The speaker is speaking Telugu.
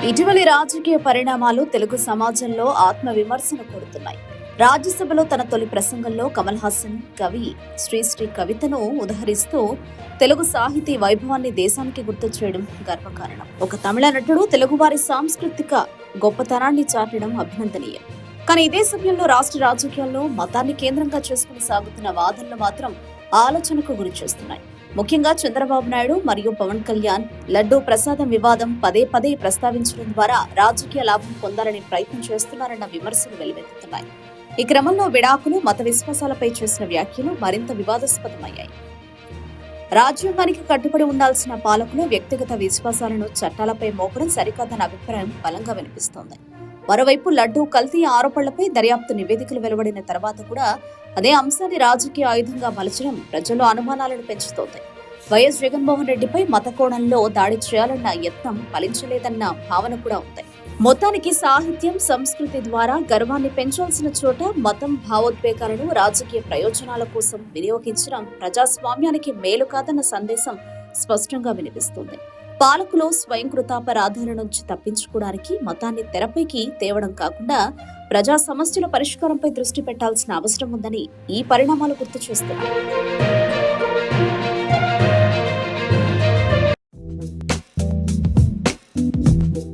ఇటీవలి రాజకీయ పరిణామాలు తెలుగు సమాజంలో ఆత్మవిమర్శను కొడుతున్నాయి. రాజ్యసభలో తన తొలి ప్రసంగంలో కమల్ హాసన్ కవి శ్రీశ్రీ కవితను ఉదహరిస్తూ తెలుగు సాహితీ వైభవాన్ని దేశానికి గుర్తు చేయడం గర్వకారణం. ఒక తమిళ నటుడు తెలుగువారి సాంస్కృతిక గొప్పతనాన్ని చాటడం అభినందనీయం. కానీ ఇదే సమయంలో రాష్ట్ర రాజకీయాల్లో మతాన్ని కేంద్రంగా చేసుకుని సాగుతున్న వాదనలు మాత్రం ఆలోచనకు గురి చేస్తున్నాయి. ముఖ్యంగా చంద్రబాబు నాయుడు మరియు పవన్ కళ్యాణ్ లడ్డూ ప్రసాదం వివాదం పదే పదే ప్రస్తావించడం ద్వారా రాజకీయ లాభం పొందాలని ప్రయత్నం చేస్తున్నారన్న విమర్శలు వెలువెత్తుతున్నాయి. ఈ క్రమంలో విడాకులు, మత విశ్వాసాలపై చేసిన వ్యాఖ్యలు మరింత వివాదాస్పదమయ్యాయి. రాజ్యాంగానికి కట్టుబడి ఉండాల్సిన పాలకులు వ్యక్తిగత విశ్వాసాలను చట్టాలపై మోపడం సరికాదన్న అభిప్రాయం బలంగా వినిపిస్తోంది. మరోవైపు లడ్డూ కల్తీ ఆరోపణలపై దర్యాప్తు నివేదికలు వెలువడిన తర్వాత కూడా అదే అంశాన్ని రాజకీయ ఆయుధంగా మలచడం ప్రజల్లో అనుమానాలను పెంచుతోంది. వైఎస్ జగన్మోహన్ రెడ్డిపై మత కోణంలో దాడి చేయాలన్న యత్నం ఫలించలేదన్న భావన కూడా ఉంది. మొత్తానికి సాహిత్యం, సంస్కృతి ద్వారా గర్వాన్ని పెంచాల్సిన చోట మతం, భావోద్వేగాలను రాజకీయ ప్రయోజనాల కోసం వినియోగించడం ప్రజాస్వామ్యానికి మేలు కాదన్న సందేశం స్పష్టంగా వినిపిస్తుంది. పాలకులు స్వయం కృతాపరాధాల నుంచి తప్పించుకోవడానికి మతాన్ని తెరపైకి తేవడం కాకుండా ప్రజా సమస్యల పరిష్కారంపై దృష్టి పెట్టాల్సిన అవసరం ఉందని ఈ పరిణామాలు గుర్తు చేస్తున్నాయి.